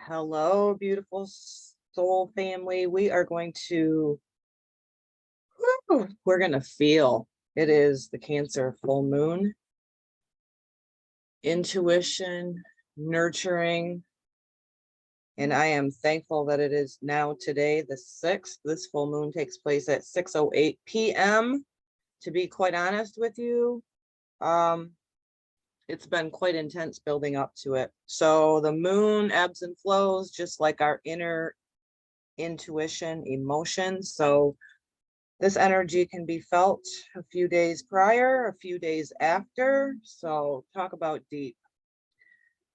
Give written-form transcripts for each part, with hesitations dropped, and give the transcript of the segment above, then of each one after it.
Hello, beautiful soul family. We're going to feel. It is the Cancer full moon. Intuition, nurturing. And I am thankful that it is now today, the 6th. This full moon takes place at 6:08 p.m. To be quite honest with you, it's been quite intense building up to it. So the moon ebbs and flows just like our inner intuition, emotions. So this energy can be felt a few days prior, a few days after. So talk about deep.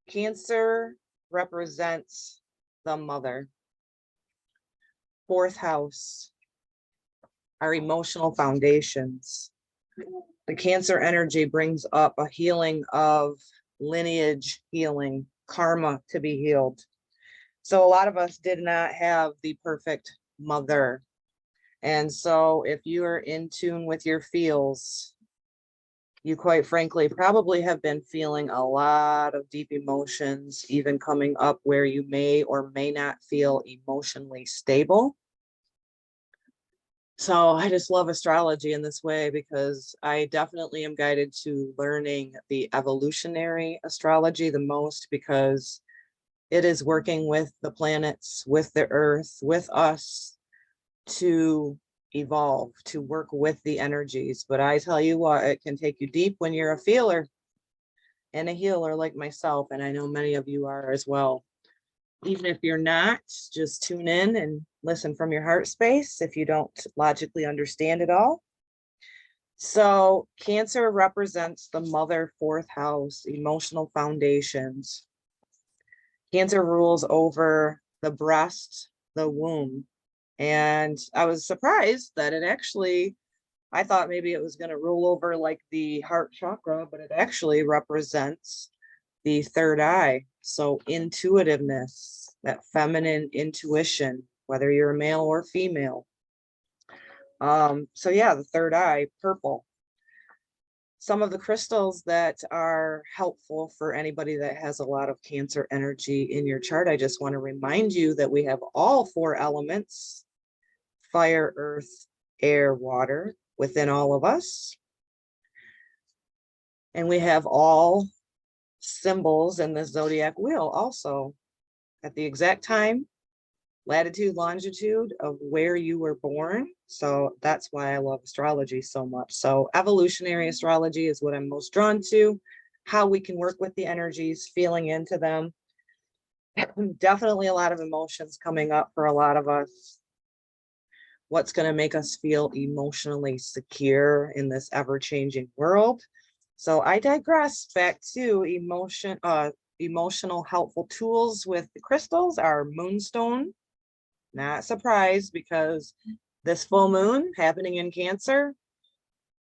Cancer represents the mother. 4th house, our emotional foundations. The Cancer energy brings up a healing of lineage healing, karma to be healed. So a lot of us did not have the perfect mother. And so if you are in tune with your feels, you quite frankly probably have been feeling a lot of deep emotions, even coming up where you may or may not feel emotionally stable. So I just love astrology in this way because I definitely am guided to learning the evolutionary astrology the most, because it is working with the planets, with the earth, with us to evolve, to work with the energies. But I tell you what, it can take you deep when you're a feeler and a healer like myself. And I know many of you are as well. Even if you're not, just tune in and listen from your heart space if you don't logically understand it all. So Cancer represents the mother, 4th house, emotional foundations. Cancer rules over the breast, the womb. And I was surprised that it actually, I thought maybe it was going to rule over like the heart chakra, but it actually represents the 3rd eye. So intuitiveness, that feminine intuition, whether you're a male or female. So yeah, the 3rd eye, purple. Some of the crystals that are helpful for anybody that has a lot of Cancer energy in your chart, I just want to remind you that we have all 4 elements: fire, earth, air, water within all of us. And we have all symbols in the zodiac wheel also at the exact time, latitude, longitude of where you were born. So that's why I love astrology so much. So evolutionary astrology is what I'm most drawn to, how we can work with the energies, feeling into them. Definitely a lot of emotions coming up for a lot of us. What's going to make us feel emotionally secure in this ever-changing world. So I digress. Back to emotional helpful tools with the crystals. Our moonstone. Not surprised, because this full moon happening in Cancer,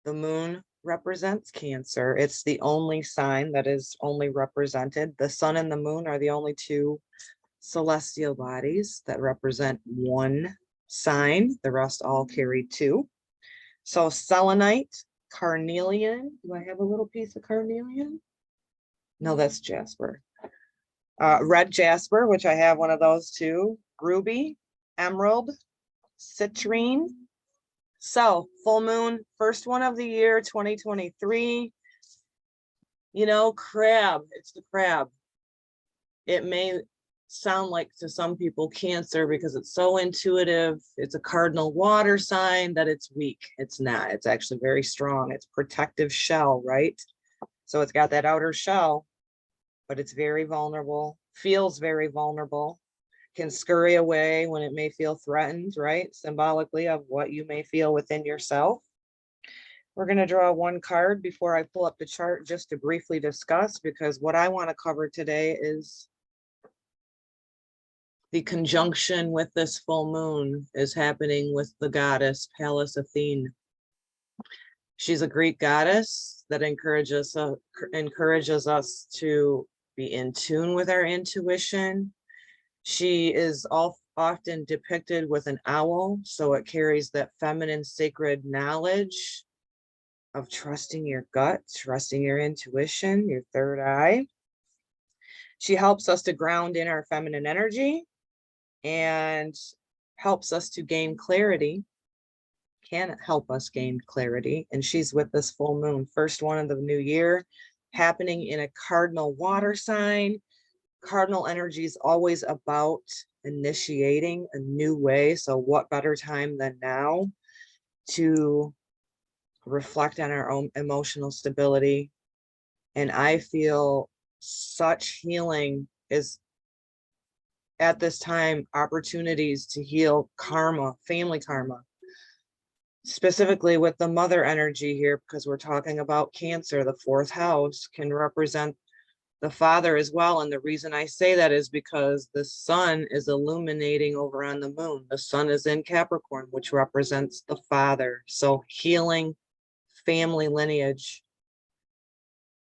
the moon represents Cancer. It's the only sign that is only represented. The sun and the moon are the only 2 celestial bodies that represent one sign. The rest all carry 2. So selenite, carnelian. Do I have a little piece of carnelian? No, that's jasper. Red jasper, which I have one of those too. Ruby, emerald, citrine. So full moon, first one of the year, 2023. You know, crab, it's the crab. It may sound like to some people Cancer because it's so intuitive. It's a cardinal water sign that it's weak. It's not. It's actually very strong. It's protective shell, right? So it's got that outer shell, but it's very vulnerable, feels very vulnerable, can scurry away when it may feel threatened, right? Symbolically of what you may feel within yourself. We're going to draw one card before I pull up the chart just to briefly discuss, because what I want to cover today is the conjunction with this full moon is happening with the goddess Pallas Athene. She's a Greek goddess that encourages us to be in tune with our intuition. She is often depicted with an owl, so it carries that feminine sacred knowledge of trusting your gut, trusting your intuition, your 3rd eye. She helps us to ground in our feminine energy and helps us to gain clarity, can help us gain clarity. And she's with this full moon, first one of the new year, happening in a cardinal water sign. Cardinal energy is always about initiating a new way. So what better time than now to reflect on our own emotional stability. And I feel such healing is at this time, opportunities to heal karma, family karma, specifically with the mother energy here, because we're talking about Cancer. The fourth house can represent the father as well. And the reason I say that is because the sun is illuminating over on the moon. The sun is in Capricorn, which represents the father. So healing family lineage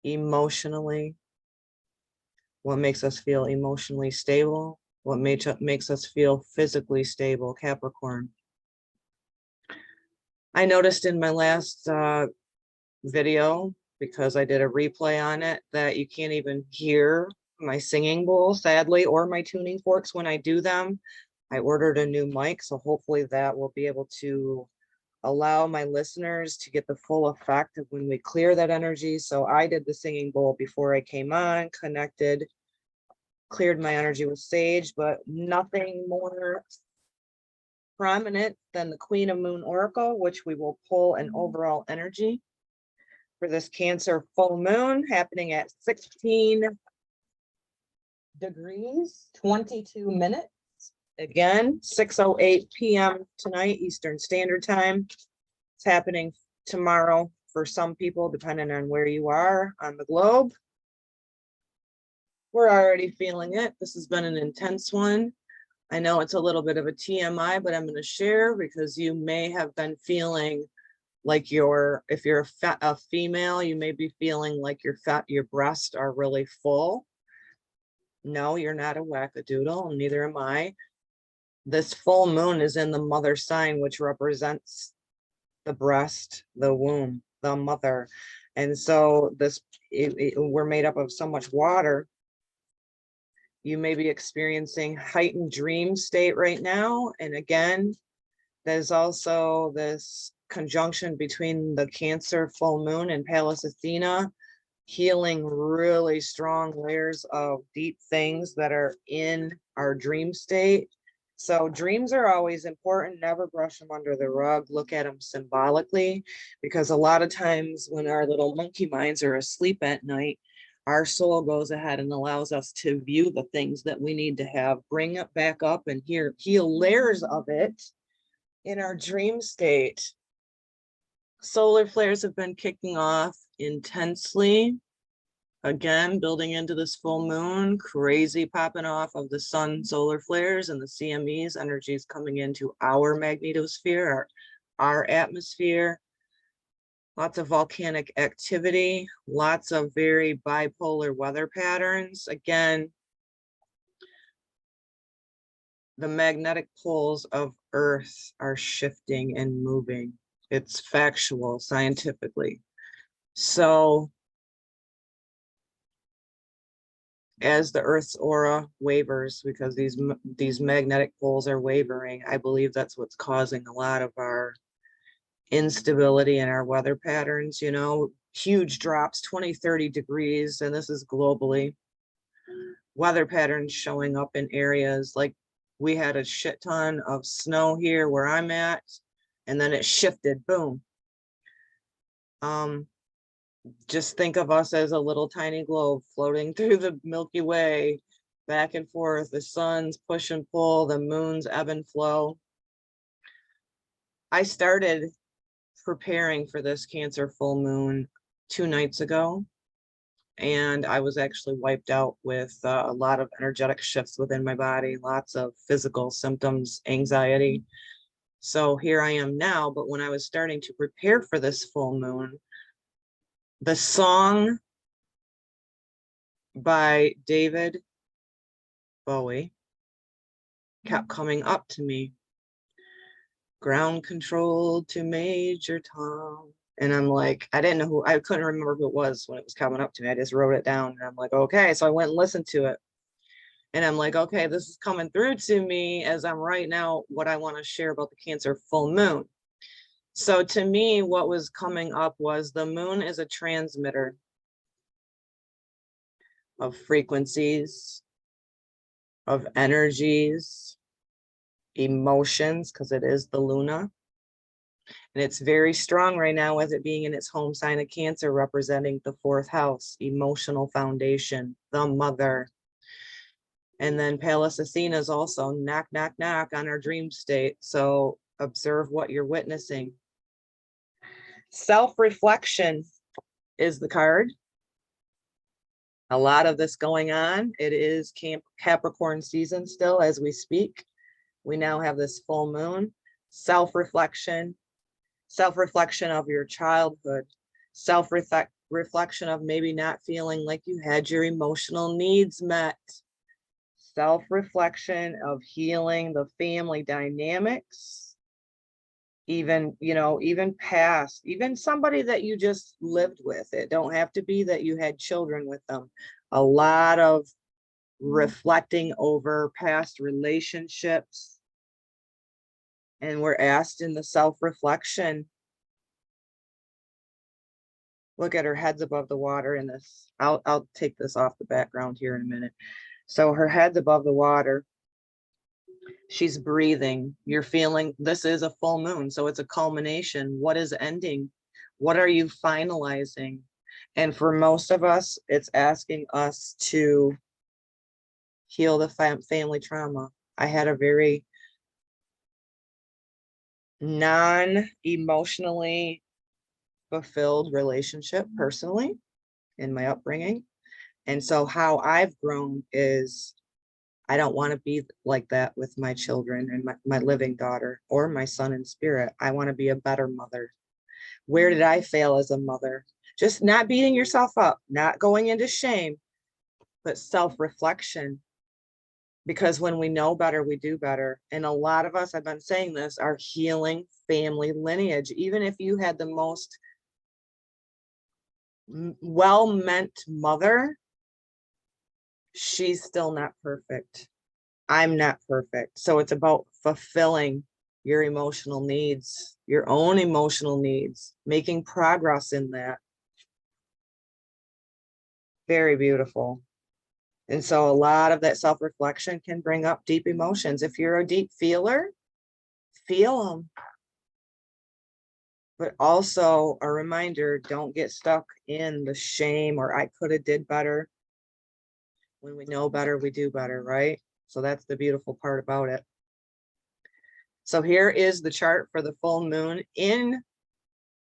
emotionally, what makes us feel emotionally stable, what makes us feel physically stable, Capricorn. I noticed in my last video, because I did a replay on it, that you can't even hear my singing bowl, sadly, or my tuning forks when I do them. I ordered a new mic, so hopefully that will be able to allow my listeners to get the full effect of when we clear that energy. So I did the singing bowl before I came on, connected, cleared my energy with sage, but nothing more prominent than the Queen of Moon Oracle, which we will pull an overall energy for this Cancer full moon happening at 16 degrees, 22 minutes. Again, 6:08 p.m. tonight, Eastern Standard Time. It's happening tomorrow for some people, depending on where you are on the globe. We're already feeling it. This has been an intense one. I know it's a little bit of a TMI, but I'm going to share because you may have been feeling like if you're a female, you may be feeling like your breasts are really full. No, you're not a wackadoodle, and neither am I. This full moon is in the mother sign, which represents the breast, the womb, the mother. And so we're made up of so much water. You may be experiencing heightened dream state right now. And again, there's also this conjunction between the Cancer full moon and Pallas Athena, healing really strong layers of deep things that are in our dream state. So dreams are always important. Never brush them under the rug. Look at them symbolically, because a lot of times when our little monkey minds are asleep at night, our soul goes ahead and allows us to view the things that we need to have, bring it back up and heal layers of it in our dream state. Solar flares have been kicking off intensely. Again, building into this full moon, crazy popping off of the sun solar flares and the CMEs, energies coming into our magnetosphere, our atmosphere. Lots of volcanic activity, lots of very bipolar weather patterns. Again, the magnetic poles of Earth are shifting and moving. It's factual scientifically. So as the Earth's aura wavers, because these magnetic poles are wavering, I believe that's what's causing a lot of our instability in our weather patterns, huge drops, 20, 30 degrees, and this is globally. Weather patterns showing up in areas like we had a shit ton of snow here where I'm at, and then it shifted, boom. Just think of us as a little tiny globe floating through the Milky Way, back and forth. The sun's push and pull, the moon's ebb and flow. I started preparing for this Cancer full moon 2 nights ago, and I was actually wiped out with a lot of energetic shifts within my body, lots of physical symptoms, anxiety. So here I am now, but when I was starting to prepare for this full moon, the song by David Bowie kept coming up to me. Ground control to Major Tom. And I'm like, I didn't know I couldn't remember who it was when it was coming up to me. I just wrote it down and I'm like, okay. So I went and listened to it. And I'm like, okay, this is coming through to me as I'm writing out what I want to share about the Cancer full moon. So to me, what was coming up was the moon is a transmitter of frequencies, of energies, emotions, because it is the Luna. And it's very strong right now with it being in its home sign of Cancer, representing the 4th house, emotional foundation, the mother. And then Pallas Athena is also knock, knock, knock on our dream state. So observe what you're witnessing. Self-reflection is the card. A lot of this going on. It is Capricorn season still as we speak. We now have this full moon. Self-reflection of your childhood, self-reflection of maybe not feeling like you had your emotional needs met, self-reflection of healing the family dynamics, even, you know, even past, even somebody that you just lived with. It don't have to be that you had children with them. A lot of reflecting over past relationships. And we're asked in the self-reflection, look at her head's above the water in this. I'll take this off the background here in a minute. So her head's above the water. She's breathing. You're feeling, this is a full moon. So it's a culmination. What is ending? What are you finalizing? And for most of us, it's asking us to heal the family trauma. I had a very non-emotionally fulfilled relationship personally in my upbringing. And so how I've grown is I don't want to be like that with my children and my living daughter or my son in spirit. I want to be a better mother. Where did I fail as a mother? Just not beating yourself up, not going into shame, but self-reflection. Because when we know better, we do better. And a lot of us, I've been saying this, are healing family lineage. Even if you had the most well-meant mother, she's still not perfect. I'm not perfect. So it's about fulfilling your emotional needs, your own emotional needs, making progress in that. Very beautiful. And so a lot of that self-reflection can bring up deep emotions. If you're a deep feeler, feel them. But also a reminder, don't get stuck in the shame or I could have did better. When we know better, we do better, right? So that's the beautiful part about it. So here is the chart for the full moon in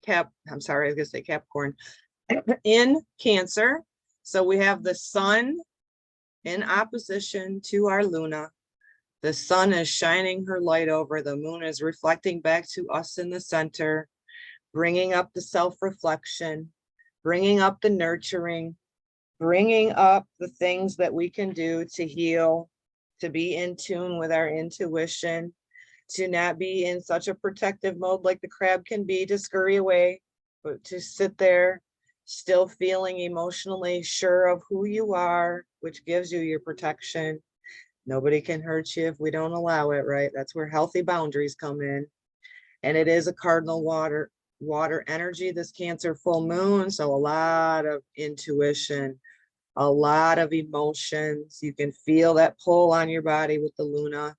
Capricorn, in Cancer. So we have the sun in opposition to our Luna. The sun is shining her light over. The moon is reflecting back to us in the center, bringing up the self-reflection, bringing up the nurturing, bringing up the things that we can do to heal, to be in tune with our intuition, to not be in such a protective mode like the crab can be, to scurry away, but to sit there still feeling emotionally sure of who you are, which gives you your protection. Nobody can hurt you if we don't allow it, right? That's where healthy boundaries come in. And it is a cardinal water energy, this Cancer full moon. So a lot of intuition, a lot of emotions. You can feel that pull on your body with the Luna.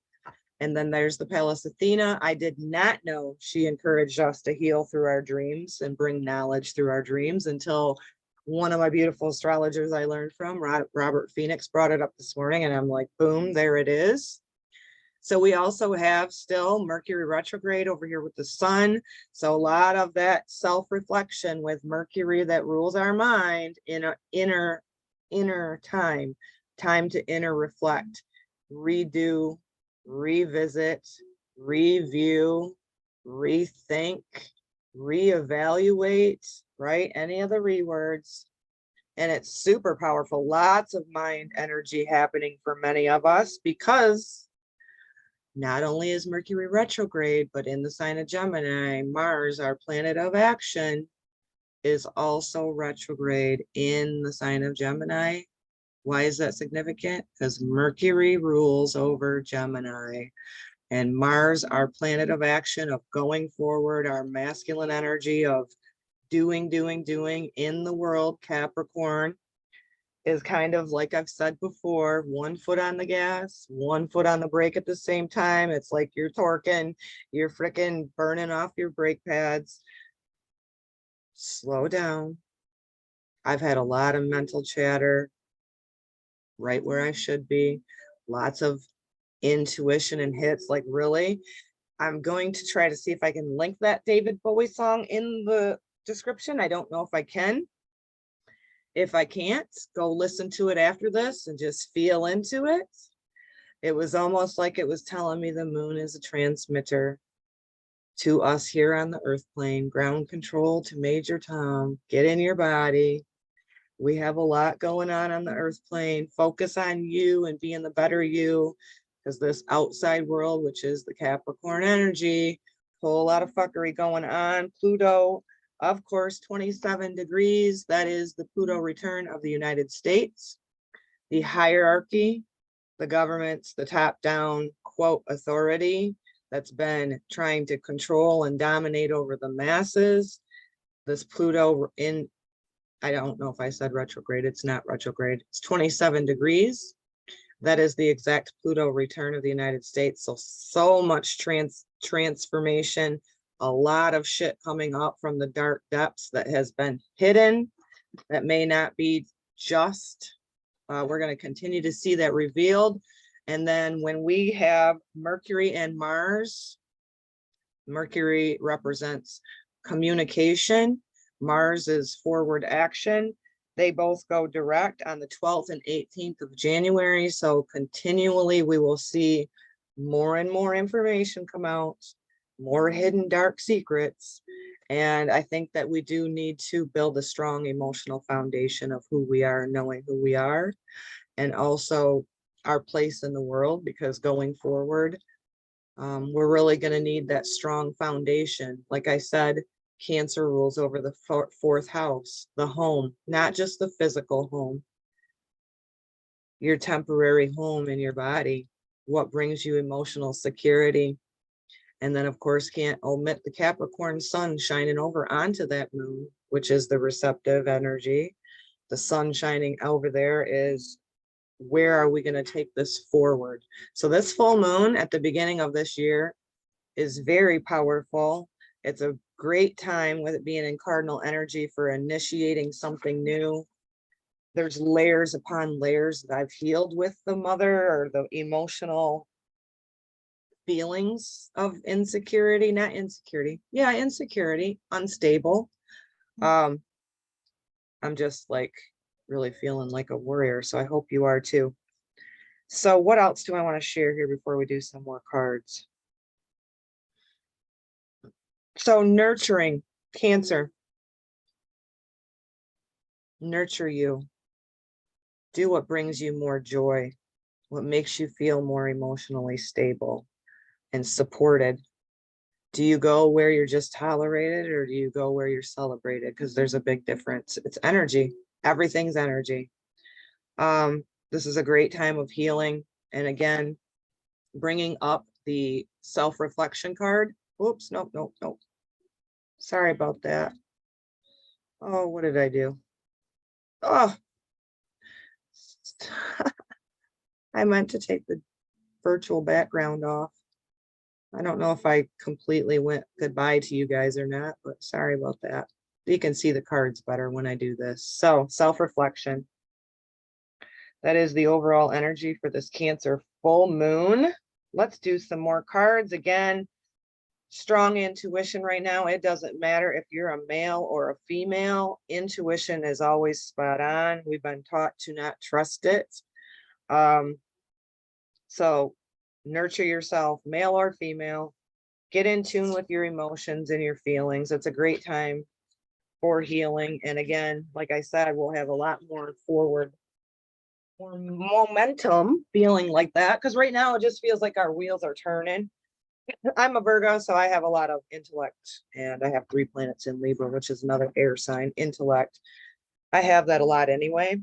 And then there's the Pallas Athena. I did not know she encouraged us to heal through our dreams and bring knowledge through our dreams until one of my beautiful astrologers I learned from, Robert Phoenix, brought it up this morning. And I'm like, boom, there it is. So we also have still Mercury retrograde over here with the sun. So a lot of that self-reflection with Mercury that rules our mind in an inner time to inner reflect, redo, revisit, review, rethink, reevaluate, right? Any of the rewords. And it's super powerful. Lots of mind energy happening for many of us because not only is Mercury retrograde, but in the sign of Gemini, Mars, our planet of action, is also retrograde in the sign of Gemini, Why is that significant? Because Mercury rules over Gemini, and Mars, our planet of action, of going forward, our masculine energy of doing in the world, Capricorn, is kind of like I've said before, 1 foot on the gas, 1 foot on the brake at the same time. It's like you're torquing, you're freaking burning off your brake pads. Slow down. I've had a lot of mental chatter right where I should be, lots of intuition and hits. Like, really, I'm going to try to see if I can link that David Bowie song in the description. I don't know if I can. If I can't, go listen to it after this and just feel into it. It was almost like it was telling me the moon is a transmitter to us here on the earth plane. Ground control to Major Tom. Get in your body. We have a lot going on the earth plane. Focus on you and being the better you, because this outside world, which is the Capricorn energy, whole lot of fuckery going on. Pluto, of course, 27 degrees. That is the Pluto return of the United States. The hierarchy, the government's the top-down, quote, authority that's been trying to control and dominate over the masses. This Pluto in, I don't know if I said retrograde, it's not retrograde, it's 27 degrees. That is the exact Pluto return of the United States. So much transformation, a lot of shit coming up from the dark depths that has been hidden, that may not be just. We're going to continue to see that revealed. And then when we have Mercury and Mars, Mercury represents communication. Mars is forward action. They both go direct on the 12th and 18th of January. So continually we will see more and more information come out, more hidden dark secrets. And I think that we do need to build a strong emotional foundation of who we are, knowing who we are, and also our place in the world, because going forward, we're really going to need that strong foundation. Like I said, Cancer rules over the fourth house, the home, not just the physical home, your temporary home in your body, what brings you emotional security. And then, of course, can't omit the Capricorn sun shining over onto that moon, which is the receptive energy. The sun shining over there is, where are we going to take this forward? So this full moon at the beginning of this year is very powerful. It's a great time, with it being in cardinal energy, for initiating something new. There's layers upon layers that I've healed with the mother, or the emotional feelings of insecurity, not insecurity. Yeah, insecurity, unstable. I'm just like really feeling like a warrior. So I hope you are too. So what else do I want to share here before we do some more cards? So nurturing, Cancer. Nurture you. Do what brings you more joy, what makes you feel more emotionally stable and supported. Do you go where you're just tolerated, or do you go where you're celebrated? Because there's a big difference. It's energy. Everything's energy. This is a great time of healing. And again, bringing up the self-reflection card. Oops, nope. Sorry about that. Oh, what did I do? Oh, I meant to take the virtual background off. I don't know if I completely went goodbye to you guys or not, but sorry about that. You can see the cards better when I do this. So self-reflection. That is the overall energy for this Cancer full moon. Let's do some more cards. Again, strong intuition right now. It doesn't matter if you're a male or a female. Intuition is always spot on. We've been taught to not trust it. So nurture yourself, male or female. Get in tune with your emotions and your feelings. It's a great time for healing. And again, like I said, we'll have a lot more forward, more momentum feeling like that. Because right now it just feels like our wheels are turning. I'm a Virgo, so I have a lot of intellect, and I have 3 planets in Libra, which is another air sign, intellect. I have that a lot anyway.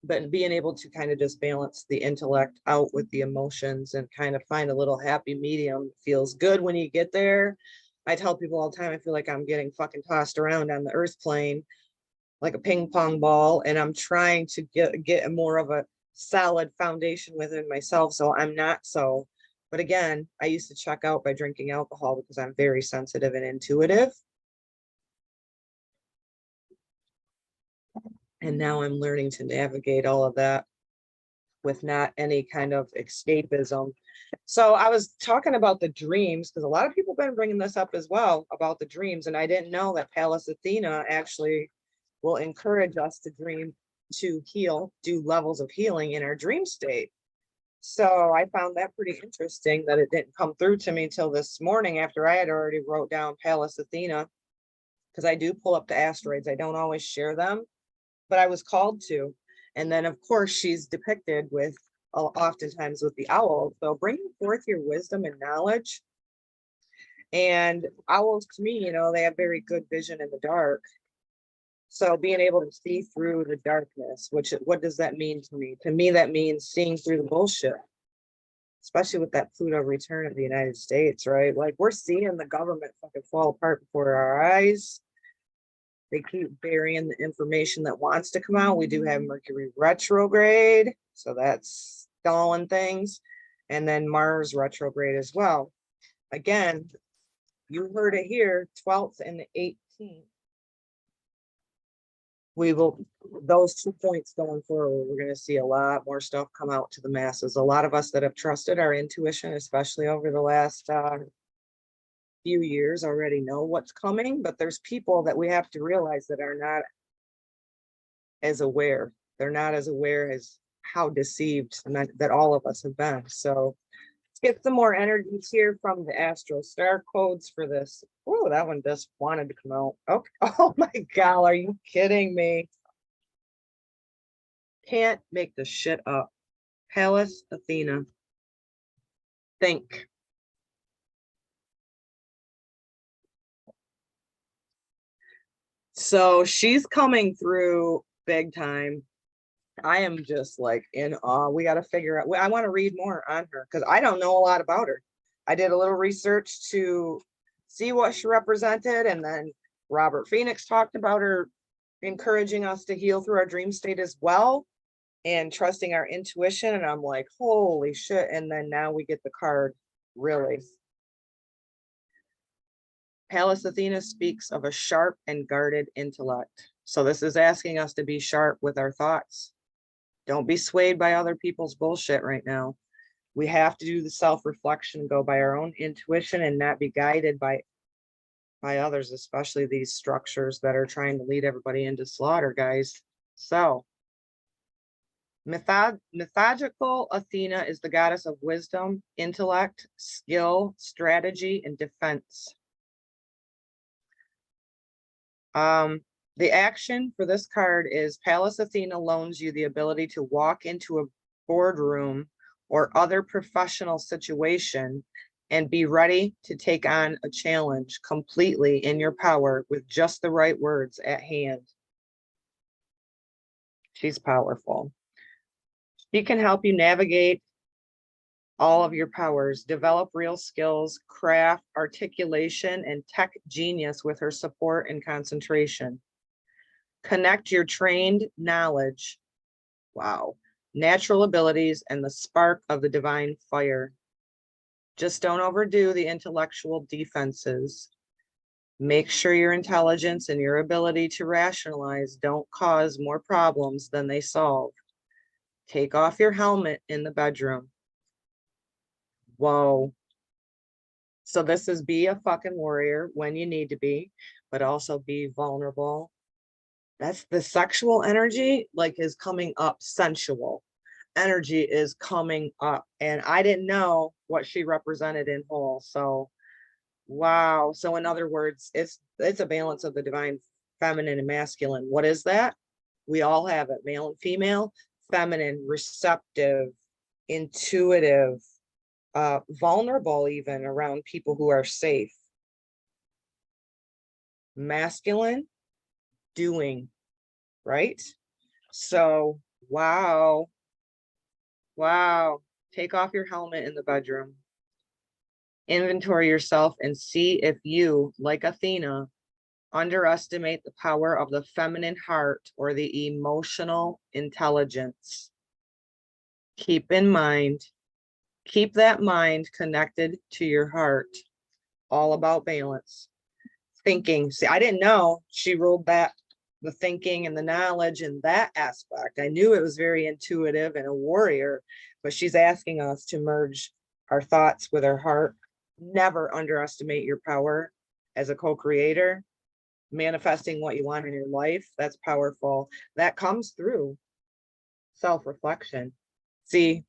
but being able to kind of just balance the intellect out with the emotions and kind of find a little happy medium feels good when you get there. I tell people all the time, I feel like I'm getting fucking tossed around on the earth plane like a ping pong ball, and I'm trying to get more of a solid foundation within myself, so I'm not so. But again, I used to check out by drinking alcohol because I'm very sensitive and intuitive. And now I'm learning to navigate all of that with not any kind of escapism. So I was talking about the dreams because a lot of people have been bringing this up as well about the dreams. And I didn't know that Pallas Athena actually will encourage us to dream, to heal, do levels of healing in our dream state. So I found that pretty interesting that it didn't come through to me till this morning after I had already wrote down Pallas Athena, because I do pull up the asteroids. I don't always share them, but I was called to. And then of course she's depicted with oftentimes with the owl. So bringing forth your wisdom and knowledge. And owls, to me, you know, they have very good vision in the dark. So being able to see through the darkness, which, what does that mean to me? To me, that means seeing through the bullshit, especially with that Pluto return of the United States, right? Like we're seeing the government fucking fall apart before our eyes. They keep burying the information that wants to come out. We do have Mercury retrograde, so that's stalling things. And then Mars retrograde as well. Again, you heard it here, 12th and the 18th. We will, those 2 points going forward, we're going to see a lot more stuff come out to the masses. A lot of us that have trusted our intuition, especially over the last few years, already know what's coming, but there's people that we have to realize that are not as aware. They're not as aware as how deceived that all of us have been. So let's get some more energies here from the astro star codes for this. Oh, that one just wanted to come out. Okay. Oh my God, are you kidding me? Can't make this shit up. Pallas Athena. Think. So she's coming through big time. I am just like in awe. We got to figure out. I want to read more on her because I don't know a lot about her. I did a little research to see what she represented, and then Robert Phoenix talked about her encouraging us to heal through our dream state as well and trusting our intuition. And I'm like, holy shit. And then now we get the card, really. Pallas Athena speaks of a sharp and guarded intellect. So this is asking us to be sharp with our thoughts. Don't be swayed by other people's bullshit right now. We have to do the self-reflection, go by our own intuition and not be guided by others, especially these structures that are trying to lead everybody into slaughter, guys. So mythological Athena is the goddess of wisdom, intellect, skill, strategy, and defense. The action for this card is Pallas Athena loans you the ability to walk into a boardroom or other professional situation and be ready to take on a challenge completely in your power with just the right words at hand. She's powerful. She can help you navigate all of your powers, develop real skills, craft, articulation, and tech genius with her support and concentration. Connect your trained knowledge, wow, natural abilities, and the spark of the divine fire. Just don't overdo the intellectual defenses. Make sure your intelligence and your ability to rationalize don't cause more problems than they solve. Take off your helmet in the bedroom. Whoa. So this is be a fucking warrior when you need to be, but also be vulnerable. That's the sexual energy, like, is coming up. Sensual energy is coming up, and I didn't know what she represented in whole. So wow. So in other words, it's a balance of the divine feminine and masculine. What is that? We all have it, male and female. Feminine, receptive, intuitive, vulnerable, even around people who are safe. Masculine, doing, right? So Wow. Wow. Take off your helmet in the bedroom. Inventory yourself and see if you, like Athena, underestimate the power of the feminine heart or the emotional intelligence. Keep in mind, keep that mind connected to your heart. All about balance. Thinking. See, I didn't know she ruled that, the thinking and the knowledge and that aspect. I knew it was very intuitive and a warrior, but she's asking us to merge our thoughts with our heart. Never underestimate your power as a co-creator. Manifesting what you want in your life, that's powerful. That comes through self-reflection. See,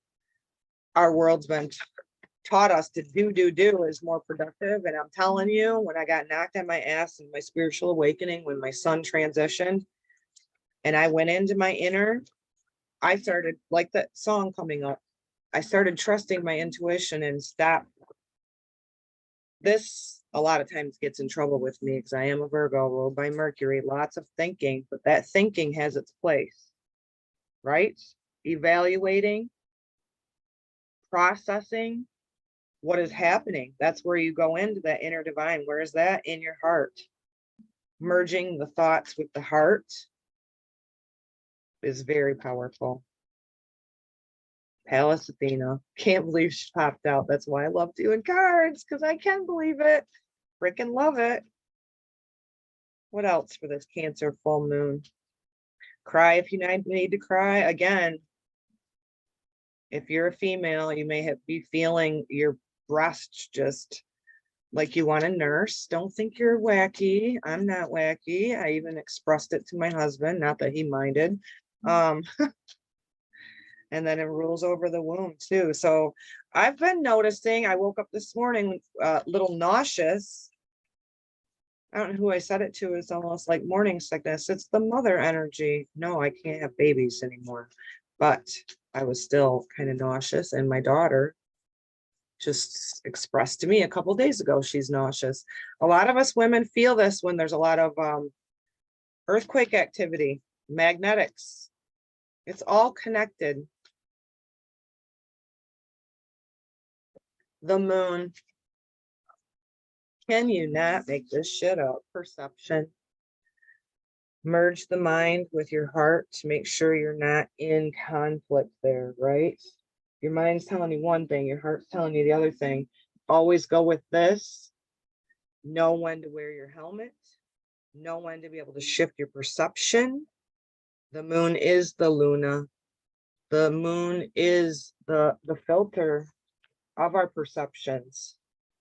our world's been taught us to do is more productive. And I'm telling you, when I got knocked on my ass in my spiritual awakening, when my son transitioned and I went into my inner, I started, like that song coming up, I started trusting my intuition and stopped. This a lot of times gets in trouble with me because I am a Virgo, ruled by Mercury, lots of thinking, but that thinking has its place, right? Evaluating, processing what is happening. That's where you go into that inner divine. Where is that? In your heart. Merging the thoughts with the heart is very powerful. Pallas Athena. Can't believe she popped out. That's why I love doing cards, because I can believe it. Freaking love it. What else for this Cancer full moon? Cry if you need to cry. Again, if you're a female, you may be feeling your breast just like you want a nurse. Don't think you're wacky. I'm not wacky. I even expressed it to my husband, not that he minded. And then it rules over the womb too. So I've been noticing, I woke up this morning a little nauseous. I don't know who I said it to. It's almost like morning sickness. It's the mother energy. No, I can't have babies anymore. But I was still kind of nauseous. And my daughter just expressed to me a couple days ago she's nauseous. A lot of us women feel this when there's a lot of earthquake activity, magnetics. It's all connected. The moon. Can you not make this shit up? Perception. Merge the mind with your heart to make sure you're not in conflict there, right? Your mind's telling you one thing, your heart's telling you the other thing. Always go with this. Know when to wear your helmet. Know when to be able to shift your perception. The moon is the Luna. The moon is the filter of our perceptions.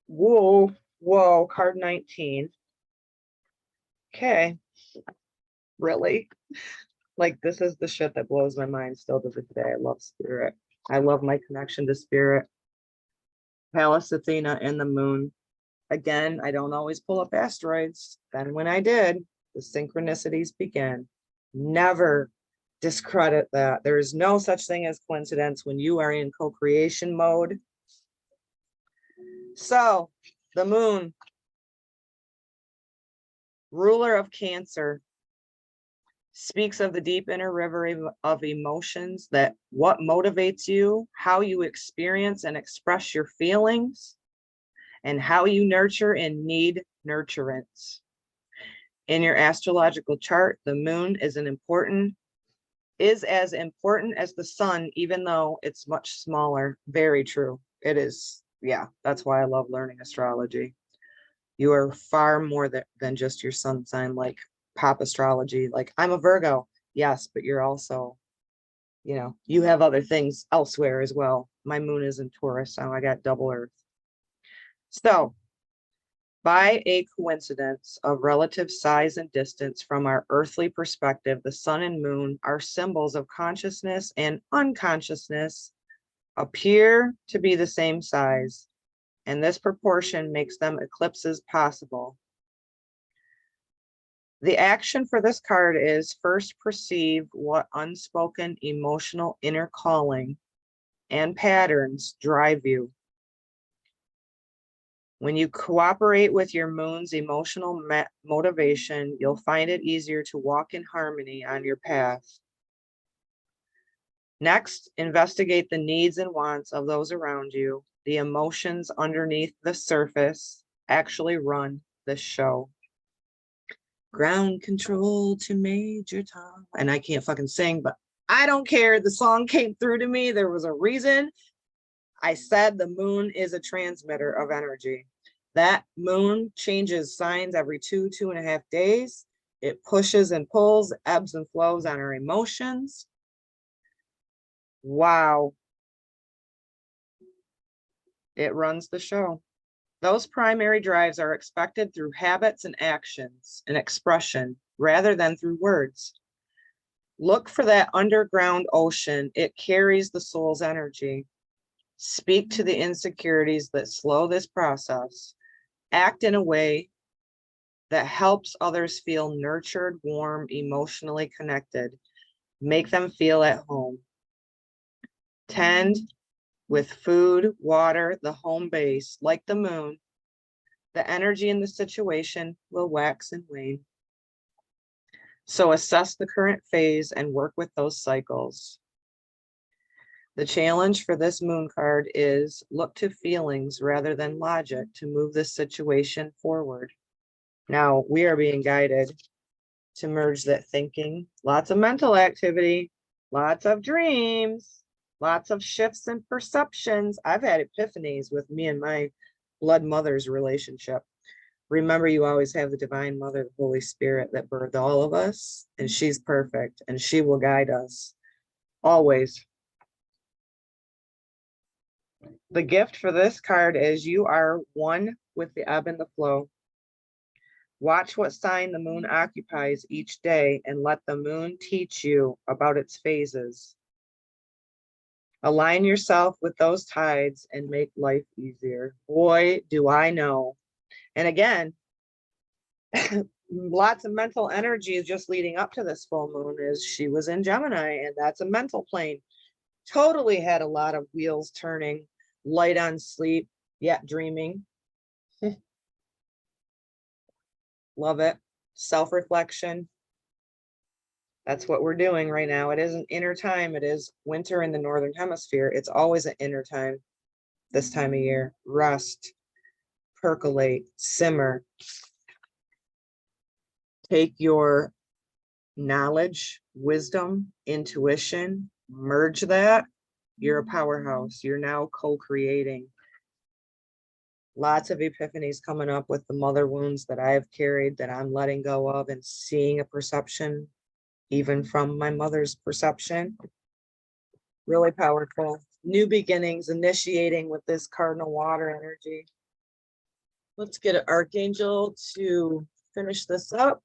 Whoa, whoa, card 19. Okay. Really? Like, this is the shit that blows my mind still to this day. I love spirit. I love my connection to spirit. Pallas Athena and the moon. Again, I don't always pull up asteroids. Then when I did, the synchronicities began. Never discredit that. There is no such thing as coincidence when you are in co-creation mode. So, the moon, ruler of Cancer, speaks of the deep inner river of emotions, that what motivates you, how you experience and express your feelings, and how you nurture and need nurturance. In your astrological chart, the moon is as important as the sun, even though it's much smaller. Very true. It is. Yeah, that's why I love learning astrology. You are far more than just your sun sign, like pop astrology. Like, I'm a Virgo. Yes, but you're also, you have other things elsewhere as well. My moon is in Taurus, so I got double Earth. So, by a coincidence of relative size and distance from our earthly perspective, the sun and moon are symbols of consciousness and unconsciousness, appear to be the same size, and this proportion makes them eclipses possible. The action for this card is first perceive what unspoken emotional inner calling and patterns drive you. When you cooperate with your moon's emotional motivation, you'll find it easier to walk in harmony on your path. Next, investigate the needs and wants of those around you. The emotions underneath the surface actually run the show. Ground control to Major Tom. And I can't fucking sing, but I don't care. The song came through to me. There was a reason. I said the moon is a transmitter of energy. That moon changes signs every 2.5 days. It pushes and pulls, ebbs and flows on our emotions. Wow. It runs the show. Those primary drives are expected through habits and actions and expression rather than through words. Look for that underground ocean. It carries the soul's energy. Speak to the insecurities that slow this process. Act in a way that helps others feel nurtured, warm, emotionally connected. Make them feel at home. Tend with food, water, the home base, like the moon. The energy in the situation will wax and wane. So assess the current phase and work with those cycles. The challenge for this moon card is look to feelings rather than logic to move this situation forward. Now we are being guided to merge that thinking, lots of mental activity, lots of dreams, lots of shifts in perceptions. I've had epiphanies with me and my blood mother's relationship. Remember, you always have the divine mother, the Holy Spirit that birthed all of us, and she's perfect and she will guide us always. The gift for this card is you are one with the ebb and the flow. Watch what sign the moon occupies each day and let the moon teach you about its phases. Align yourself with those tides and make life easier. Boy, do I know. And again, lots of mental energy just leading up to this full moon is she was in Gemini, and that's a mental plane. Totally had a lot of wheels turning, light on sleep, yet dreaming. Love it. Self-reflection. That's what we're doing right now. It isn't inner time. It is winter in the Northern Hemisphere. It's always an inner time this time of year. Rest, percolate, simmer. Take your knowledge, wisdom, intuition, merge that. You're a powerhouse. You're now co-creating. Lots of epiphanies coming up with the mother wounds that I've carried that I'm letting go of and seeing a perception, even from my mother's perception. Really powerful. New beginnings, initiating with this Cardinal Water energy. Let's get an Archangel to finish this up.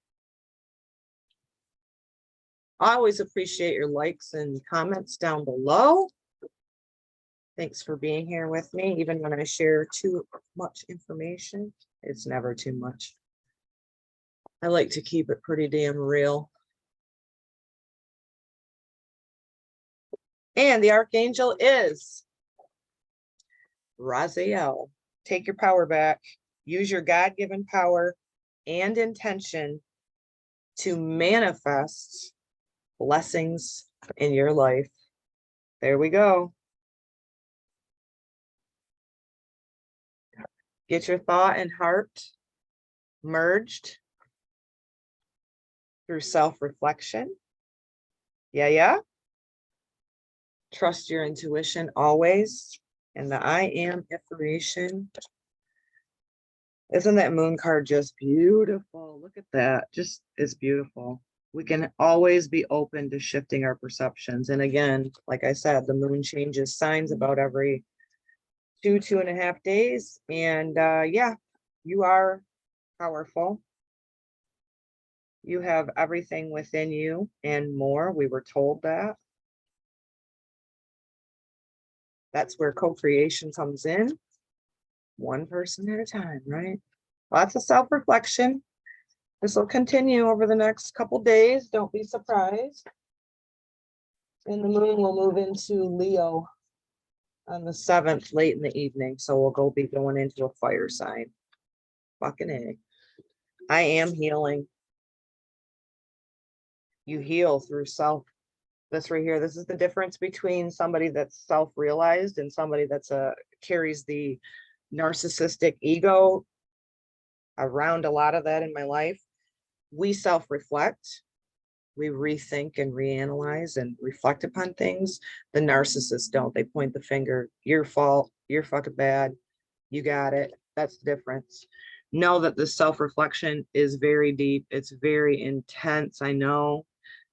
I always appreciate your likes and comments down below. Thanks for being here with me. Even when I share too much information, it's never too much. I like to keep it pretty damn real. And the Archangel is Raziel. Take your power back. Use your God-given power and intention to manifest blessings in your life. There we go. Get your thought and heart merged through self-reflection. Yeah. Trust your intuition always. And the I am information. Isn't that moon card just beautiful? Look at that. Just is beautiful. We can always be open to shifting our perceptions. And again, like I said, the moon changes signs about every 2.5 days. And yeah, you are powerful. You have everything within you and more. We were told that. That's where co-creation comes in. One person at a time, right? Lots of self-reflection. This will continue over the next couple days. Don't be surprised. And the moon will move into Leo on the 7th, late in the evening. So we'll be going into a fire sign. Fucking A. I am healing. You heal through self This right here, this is the difference between somebody that's self-realized and somebody that's carries the narcissistic ego around a lot of that in my life. We self-reflect, we rethink and reanalyze and reflect upon things. The narcissists don't. They point the finger, your fault, you're fucking bad, you got it. That's the difference. Know that the self-reflection is very deep. It's very intense. I know.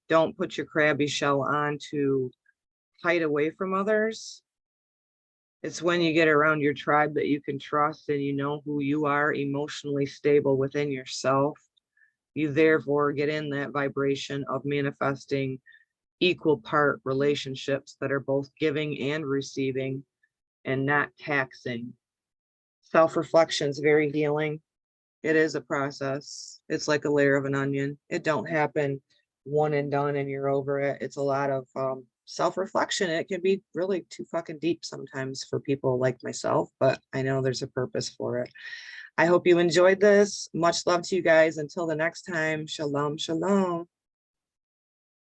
Don't put your crabby shell on to hide away from others. It's when you get around your tribe that you can trust and you know who you are emotionally stable within yourself. You therefore get in that vibration of manifesting equal part relationships that are both giving and receiving and not taxing. Self-reflection is very healing. It is a process. It's like a layer of an onion. It don't happen one and done and you're over it. It's a lot of self-reflection. It can be really too fucking deep sometimes for people like myself, but I know there's a purpose for it. I hope you enjoyed this. Much love to you guys. Until the next time, shalom, shalom.